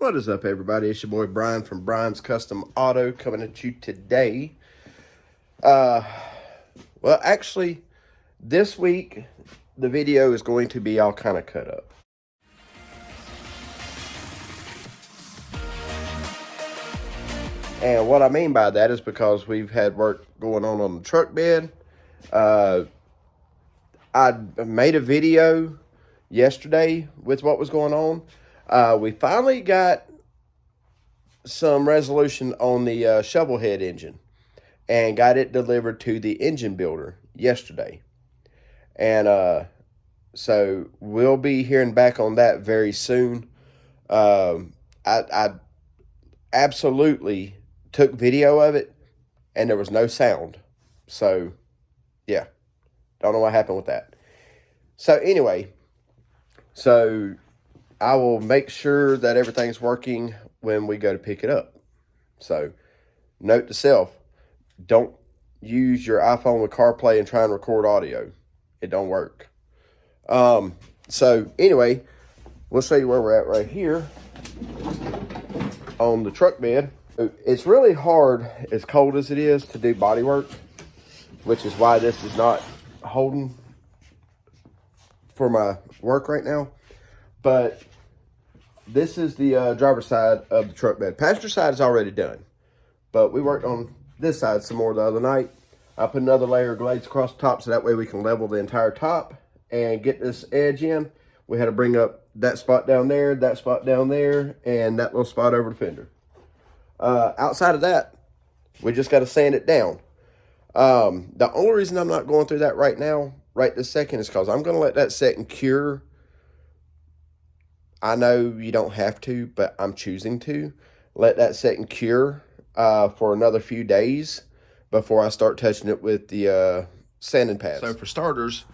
What is up, everybody? It's your boy Brian from Brian's Custom Auto coming at you today. Well, actually, this week the video is going to be all kind of cut up. And what I mean by that is because we've had work going on the truck bed. I made a video yesterday with what was going on. We finally got some resolution on the shovel head engine and got it delivered to the engine builder yesterday. And so we'll be hearing back on that very soon. I absolutely took video of it and there was no sound. So yeah, don't know what happened with that. So anyway, so I will make sure that everything's working when we go to pick it up. So note to self, don't use your iPhone with CarPlay and try and record audio. It don't work. So anyway, we'll show you where we're at right here on the truck bed. It's really hard, as cold as it is, to do body work, which is why this is not holding for my work right now. But this is the driver's side of the truck bed. Passenger side is already done, but we worked on this side some more the other night. I put another layer of glades across the top so that way we can level the entire top and get this edge in. We had to bring up that spot down there, that spot down there, and that little spot over the fender. Outside of that, we just got to sand it down. The only reason I'm not going through that right now, right this second, is because I'm going to let that set and cure. I know you don't have to, but I'm choosing to let that set and cure for another few days before I start touching it with the sanding pads. So for starters,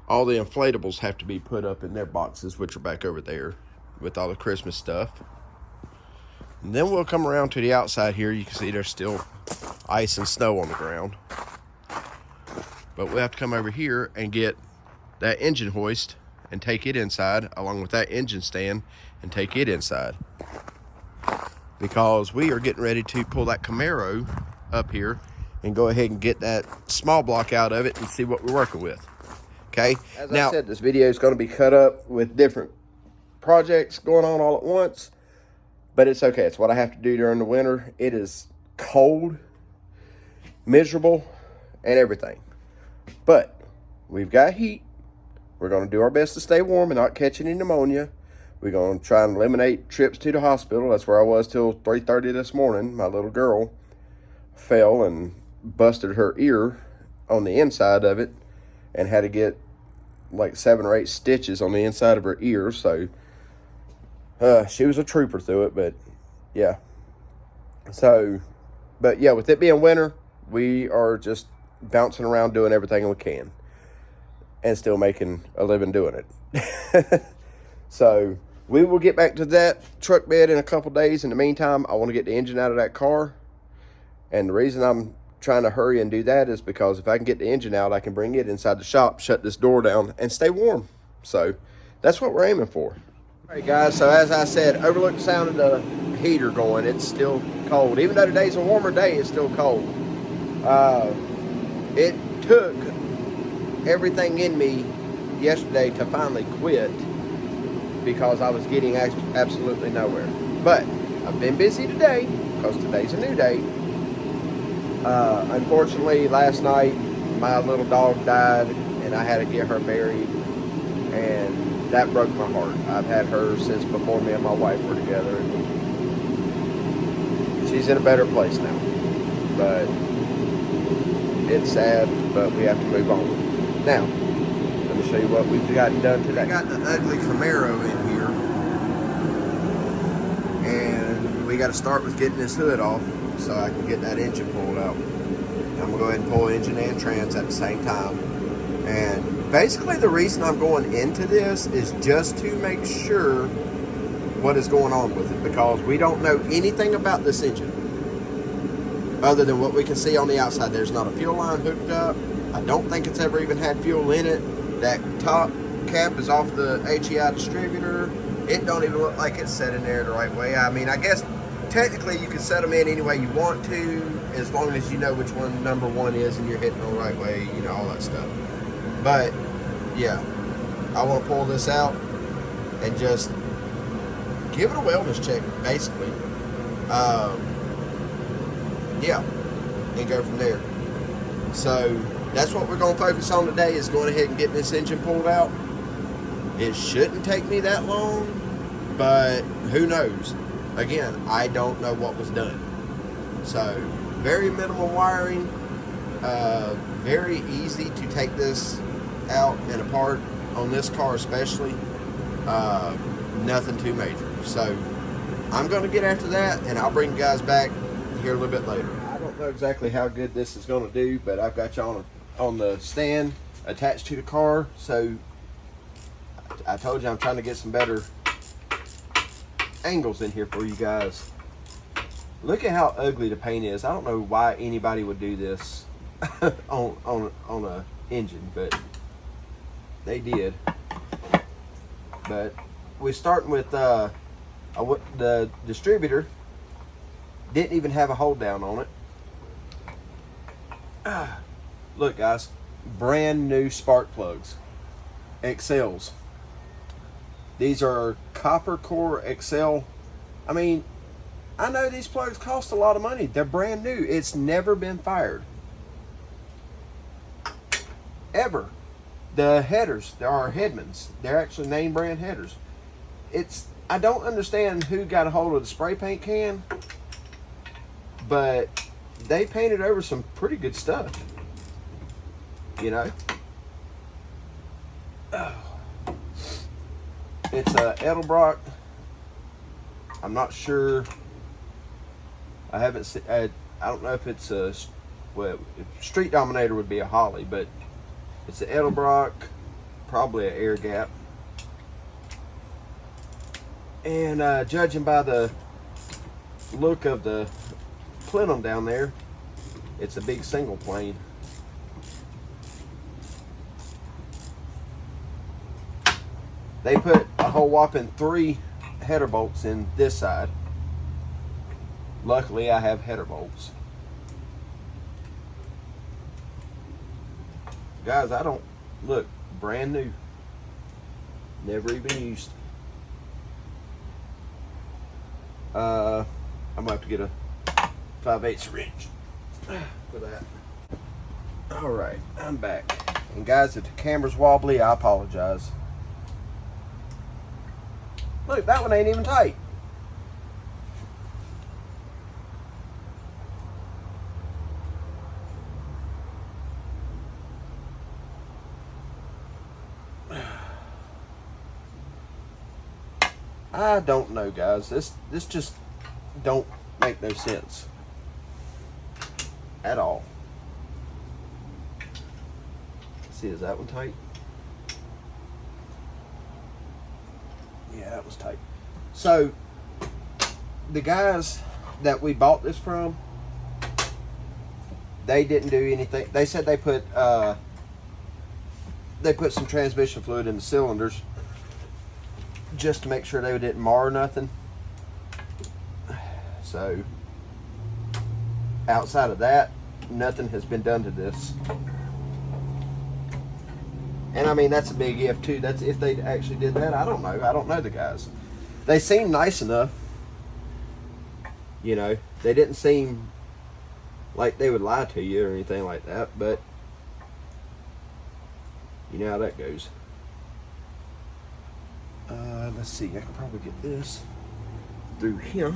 all the inflatables have to be put up in their boxes, which are back over there with all the Christmas stuff. And then we'll come around to the outside here. You can see there's still ice and snow on the ground. But we'll have to come over here and get that engine hoist and take it inside, along with that engine stand, and take it inside. Because we are getting ready to pull that Camero up here and go ahead and get that small block out of it and see what we're working with. Okay? As I said, this video is going to be cut up with different projects going on all at once. But it's okay. It's what I have to do during the winter. It is cold, miserable, and everything. But we've got heat. We're going to do our best to stay warm and not catch any pneumonia. We're going to try and eliminate trips to the hospital. That's where I was till 3:30 this morning. My little girl fell and busted her ear on the inside of it and had to get like 7 or 8 stitches on the inside of her ear. So she was a trooper through it, but yeah. So, but yeah, with it being winter, we are just bouncing around doing everything we can and still making a living doing it. So we will get back to that truck bed in a couple days. In the meantime, I want to get the engine out of that car. And the reason I'm trying to hurry and do that is because if I can get the engine out, I can bring it inside the shop, shut this door down, and stay warm. So that's what we're aiming for. All right, guys, so as I said, overlook the sound of the heater going. It's still cold. Even though today's a warmer day, it's still cold. It took everything in me yesterday to finally quit because I was getting absolutely nowhere. But I've been busy today because today's a new day. Unfortunately, last night, my little dog died, and I had to get her buried, and that broke my heart. I've had her since before me and my wife were together. She's in a better place now. But it's sad, but we have to move on. Now, let me show you what we've gotten done today. I got the ugly Camero in here. And we got to start with getting this hood off so I can get that engine pulled out. I'm going to go ahead and pull engine and trans at the same time. And basically the reason I'm going into this is just to make sure what is going on with it, because we don't know anything about this engine other than what we can see on the outside. There's not a fuel line hooked up. I don't think it's ever even had fuel in it. That top cap is off the HEI distributor. It don't even look like it's set in there the right way. I mean, I guess technically you can set them in any way you want to, as long as you know which one number one is and you're hitting the right way, you know, all that stuff. But yeah, I want to pull this out and just give it a wellness check, basically. Yeah, and go from there. So that's what we're going to focus on today, is going ahead and getting this engine pulled out. It shouldn't take me that long, but who knows? Again, I don't know what was done. So very minimal wiring, very easy to take this out and apart on this car especially. Nothing too major. So I'm going to get after that, and I'll bring you guys back here a little bit later. I don't know exactly how good this is going to do, but I've got you on the stand attached to the car. So I told you I'm trying to get some better angles in here for you guys. Look at how ugly the paint is. I don't know why anybody would do this on a engine, but they did. But we're starting with the distributor. Didn't even have a hold down on it. Look, guys, brand new spark plugs, Excels. These are copper core Excel. I mean, I know these plugs cost a lot of money. They're brand new. It's never been fired. Ever. The headers, there are Headmans. They're actually name brand headers. I don't understand who got a hold of the spray paint can, but they painted over some pretty good stuff. You know? Oh. It's a Edelbrock. I'm not sure. I haven't seen. I don't know if it's a. Well, Street Dominator would be a Holly, but it's an Edelbrock, probably an air gap. And judging by the look of the plenum down there, it's a big single plane. They put a whole whopping 3 header bolts in this side. Luckily, I have header bolts. Guys, I don't, look, brand new. Never even used. I'm gonna have to get a 5/8 wrench for that. All right, I'm back. And guys, if the camera's wobbly, I apologize. Look, that one ain't even tight. I don't know, guys. This just don't make no sense at all. Let's see, is that one tight? Yeah, that was tight. So the guys that we bought this from, they didn't do anything. They said they put some transmission fluid in the cylinders just to make sure they didn't mar nothing. So outside of that, nothing has been done to this. And I mean, that's a big if too. That's if they actually did that. I don't know. I don't know the guys. They seem nice enough. You know, they didn't seem like they would lie to you or anything like that, but you know how that goes. Let's see, I can probably get this through here.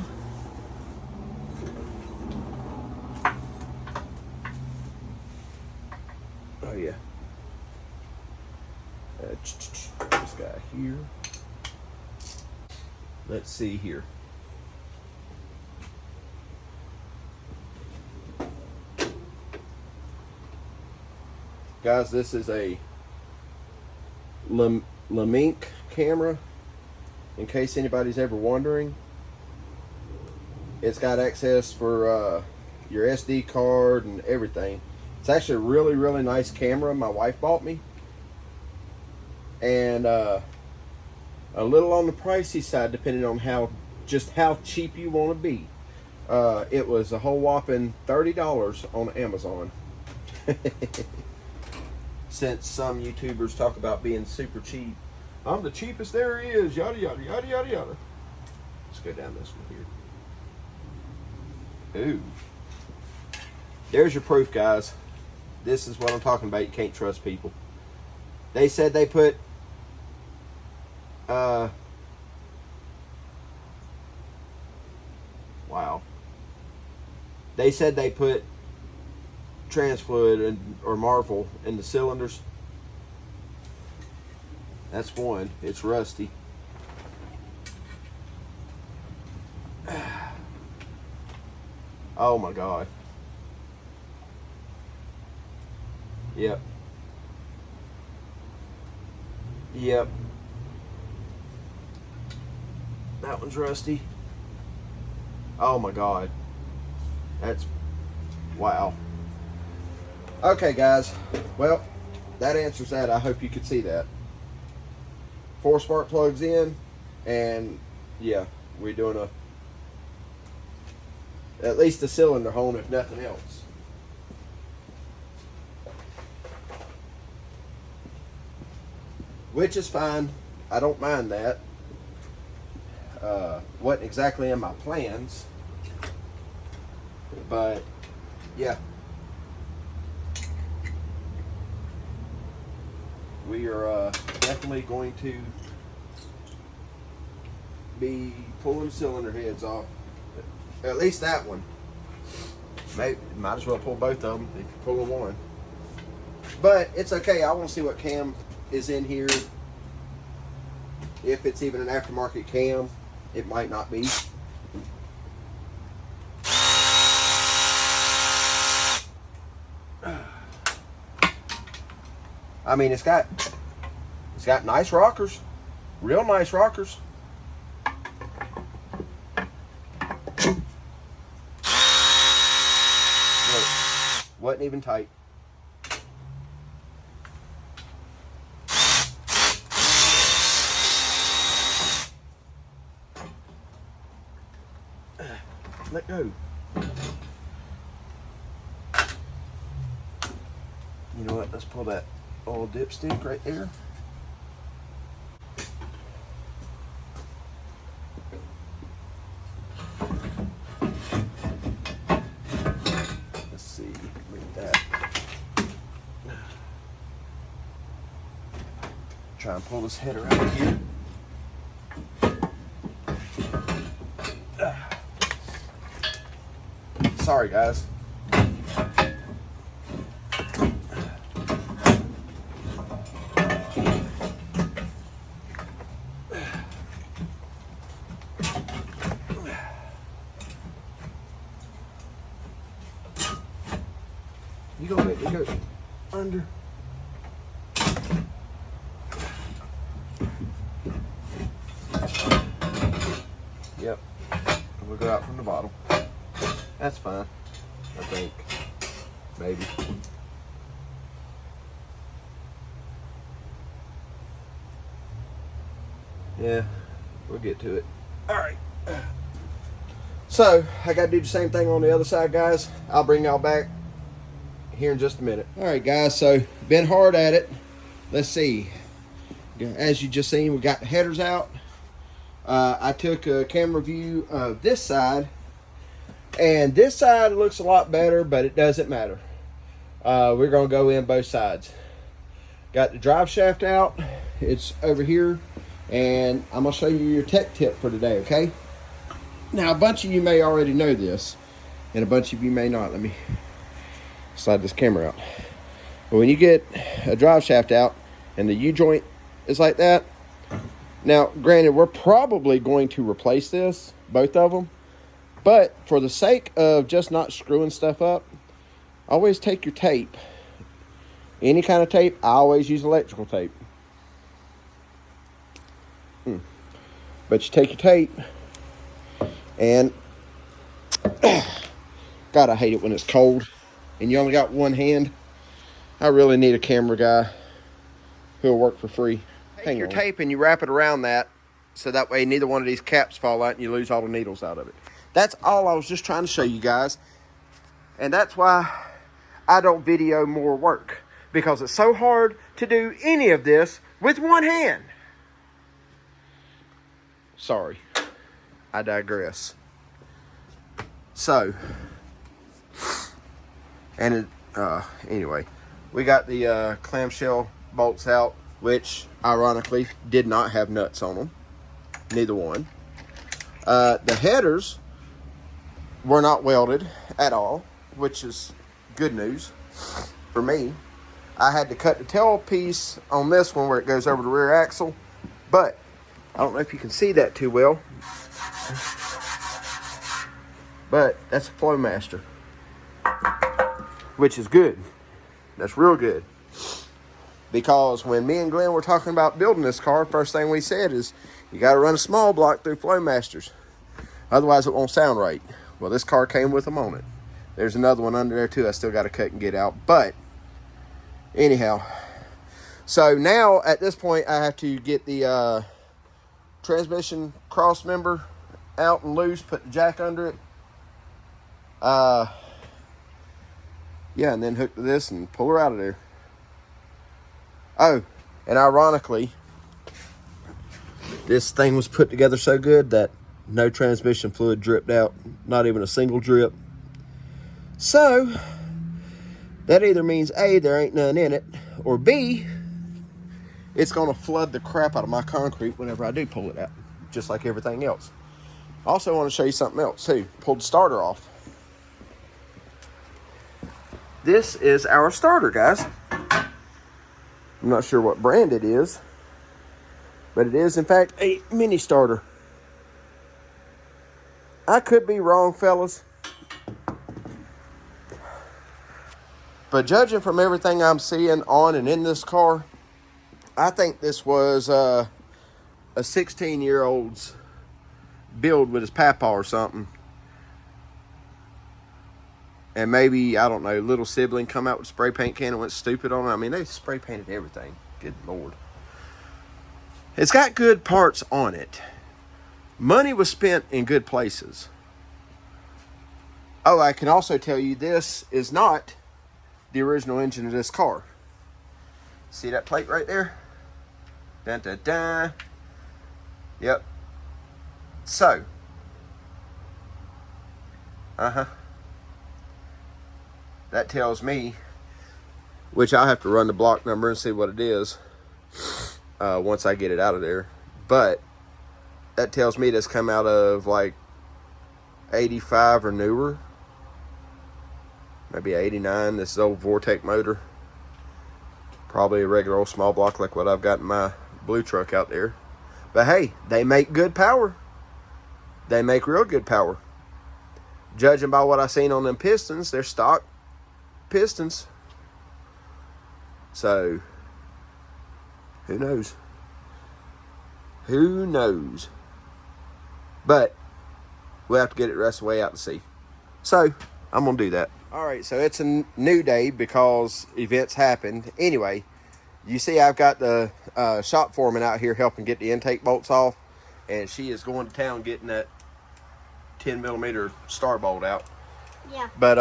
Oh yeah. This guy here. Let's see here. Guys, this is a Lamink camera, in case anybody's ever wondering. It's got access for your SD card and everything. It's actually a really, really nice camera my wife bought me. And a little on the pricey side, depending on how cheap you want to be. It was a whole whopping $30 on Amazon. Since some YouTubers talk about being super cheap, I'm the cheapest there is, yada yada yada yada yada. Let's go down this one here. Ooh, there's your proof, guys. This is what I'm talking about. You can't trust people. They said they put wow. They said they put trans fluid or Marvel in the cylinders. That's one. It's rusty. Oh my God. Yep. Yep. That one's rusty. Oh my God. That's wow. Okay, guys. Well, that answers that. I hope you could see that. 4 spark plugs in, and yeah, we're doing at least a cylinder hole, if nothing else. Which is fine. I don't mind that. Wasn't exactly in my plans, but yeah. We are definitely going to be pulling cylinder heads off. At least that one. Maybe might as well pull both of them if you're pulling one. But it's okay. I want to see what cam is in here. If it's even an aftermarket cam, it might not be. I mean, it's got nice rockers, real nice rockers. Look, wasn't even tight. Let go. You know what? Let's pull that old dipstick right there. Let's see. Look at that. Try and pull this header out of here. Sorry, guys. You gonna let me go under? Yep. We'll go out from the bottom. That's fine, I think. Maybe. Yeah, we'll get to it. All right. So, I got to do the same thing on the other side, guys. I'll bring y'all back here in just a minute. All right, guys, so been hard at it. Let's see. As you just seen, we got the headers out. I took a camera view of this side. And this side looks a lot better, but it doesn't matter. We're going to go in both sides. Got the drive shaft out. It's over here. And I'm going to show you your tech tip for today, okay? Now, a bunch of you may already know this, and a bunch of you may not. Let me slide this camera out. But when you get a drive shaft out and the U-joint is like that, now, granted, we're probably going to replace this, both of them. But for the sake of just not screwing stuff up, always take your tape. Any kind of tape, I always use electrical tape. But you take your tape and God, I hate it when it's cold and you only got one hand. I really need a camera guy who'll work for free. Take your tape and you wrap it around that so that way neither one of these caps fall out and you lose all the needles out of it. That's all I was just trying to show you guys. And that's why I don't video more work, because it's so hard to do any of this with one hand. Sorry, I digress. So, and anyway, we got the clamshell bolts out, which ironically did not have nuts on them, neither one. The headers were not welded at all, which is good news for me. I had to cut the tail piece on this one where it goes over the rear axle, but I don't know if you can see that too well, but that's a Flowmaster, which is good. That's real good, because when me and Glenn were talking about building this car, first thing we said is you got to run a small block through Flowmasters, otherwise it won't sound right. Well, this car came with them on it. There's another one under there too I still got to cut and get out, but anyhow, so now at this point I have to get the transmission cross member out and loose, put the jack under it, yeah, and then hook to this and pull her out of there. Oh, and ironically, this thing was put together so good that no transmission fluid dripped out, not even a single drip. So that either means A, there ain't none in it, or B, it's going to flood the crap out of my concrete whenever I do pull it out, just like everything else. I also want to show you something else too. Pulled the starter off. This is our starter, guys. I'm not sure what brand it is, but it is in fact a mini starter. I could be wrong, fellas, but judging from everything I'm seeing on and in this car, I think this was a 16-year-old's build with his papa or something. And maybe, I don't know, little sibling come out with a spray paint can and went stupid on it. I mean, they spray painted everything. Good Lord. It's got good parts on it. Money was spent in good places. Oh, I can also tell you this is not the original engine of this car. See that plate right there? Dun, dun, dun. Yep. So. That tells me, which I'll have to run the block number and see what it is once I get it out of there. But that tells me that's come out of like 85 or newer. Maybe 89. This is old Vortec motor. Probably a regular old small block like what I've got in my blue truck out there. But hey, they make good power. They make real good power. Judging by what I seen on them pistons, they're stock pistons. So, who knows? Who knows? But we'll have to get it the rest of the way out to sea. So, I'm going to do that. Alright, so it's a new day because events happened. Anyway, you see I've got the shop foreman out here helping get the intake bolts off. And she is going to town getting that 10mm star bolt out. Yeah. But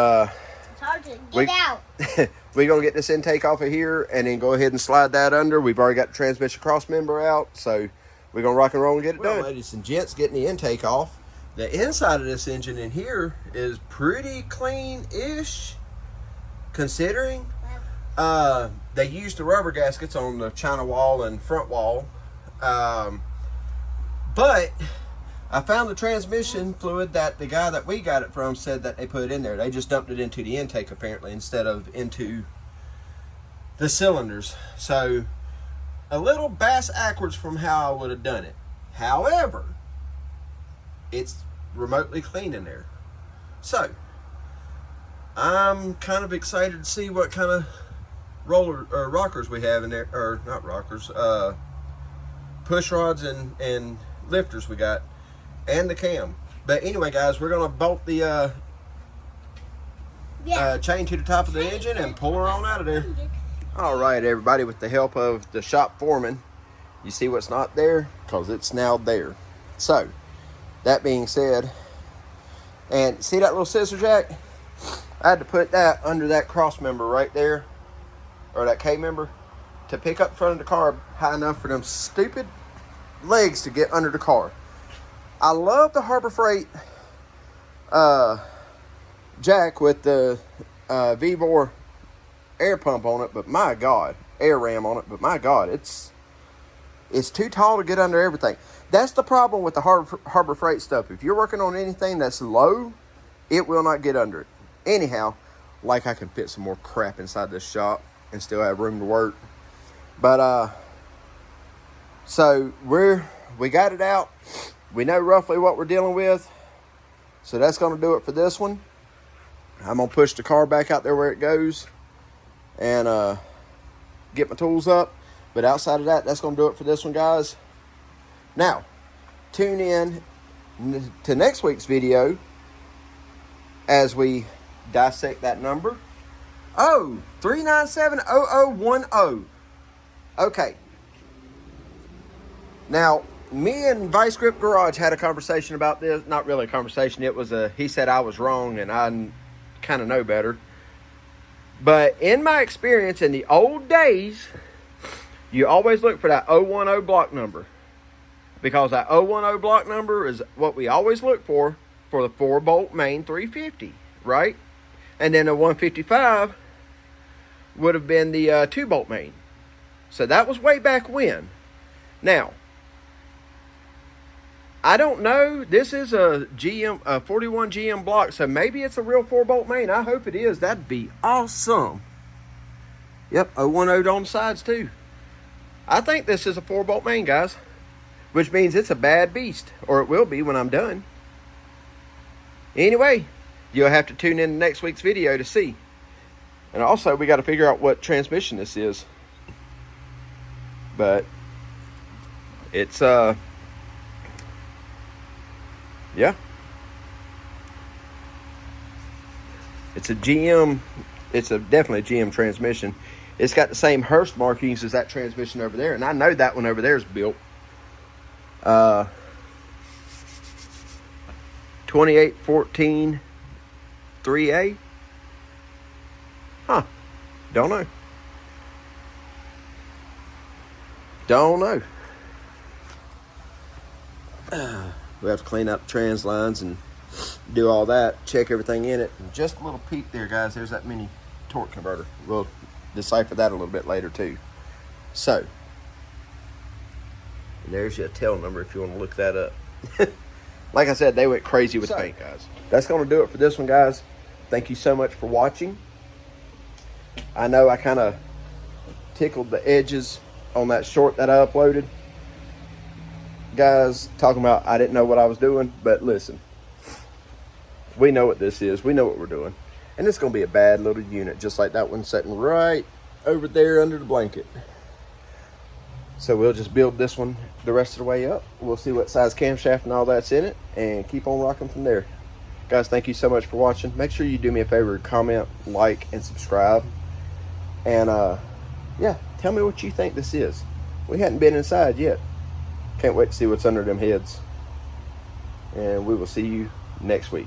it's hard to get out. We're going to get this intake off of here and then go ahead and slide that under. We've already got the transmission cross member out, so we're going to rock and roll and get it done. Ladies and gents, getting the intake off. The inside of this engine in here is pretty clean-ish, considering. They used the rubber gaskets on the China wall and front wall. But I found the transmission fluid that the guy that we got it from said that they put in there. They just dumped it into the intake apparently instead of into the cylinders. So a little bass-ackwards from how I would have done it. However, it's remotely clean in there. So I'm kind of excited to see what kind of rockers we have in there, or not rockers, push rods and lifters we got, and the cam. But anyway, guys, we're gonna bolt the chain to the top of the engine and pull her on out of there. All right, everybody, with the help of the shop foreman, You see what's not there? Because it's now there. So, that being said, and see that little scissor jack? I had to put that under that cross member right there, or that K member, to pick up the front of the car high enough for them stupid legs to get under the car. I love the Harbor Freight jack with the V-bore air pump on it, but my God, air ram on it, but my God, it's too tall to get under everything. That's the problem with the Harbor Freight stuff. If you're working on anything that's low, it will not get under it. Anyhow, like I can fit some more crap inside this shop and still have room to work. But so we got it out. We know roughly what we're dealing with. So that's going to do it for this one. I'm going to push the car back out there where it goes and get my tools up. But outside of that, that's going to do it for this one, guys. Now, tune in to next week's video as we dissect that number. Oh, 397-0010. Okay. Now, me and Vice Grip Garage had a conversation about this. Not really a conversation. It was he said I was wrong, and I kind of know better. But in my experience, in the old days, you always look for that 010 block number. Because that 010 block number is what we always look for the 4-bolt main 350, right? And then a 155 would have been the 2-bolt main. So that was way back when. Now, I don't know. This is a 41 GM block, so maybe it's a real 4-bolt main. I hope it is. That'd be awesome. Yep, 010 on the sides too. I think this is a 4-bolt main, guys. Which means it's a bad beast. Or it will be when I'm done. Anyway, you'll have to tune in to next week's video to see. And also, we got to figure out what transmission this is. But it's yeah. It's a GM. It's definitely a GM transmission. It's got the same Hurst markings as that transmission over there, and I know that one over there is built. 2814 3A. Huh. Don't know. We have to clean up the trans lines and do all that, check everything in it. And just a little peek there, guys. There's that mini torque converter. We'll decipher that a little bit later too. So, and there's your tail number if you want to look that up. Like I said, they went crazy with paint, guys. That's going to do it for this one, guys. Thank you so much for watching. I know I kind of tickled the edges on that short that I uploaded. Guys, talking about I didn't know what I was doing, but listen. We know what this is. We know what we're doing. And it's going to be a bad little unit, just like that one sitting right over there under the blanket. So we'll just build this one the rest of the way up. We'll see what size camshaft and all that's in it and keep on rocking from there. Guys, thank you so much for watching. Make sure you do me a favor, comment, like, and subscribe. And yeah, tell me what you think this is. We hadn't been inside yet. Can't wait to see what's under them heads. And we will see you next week.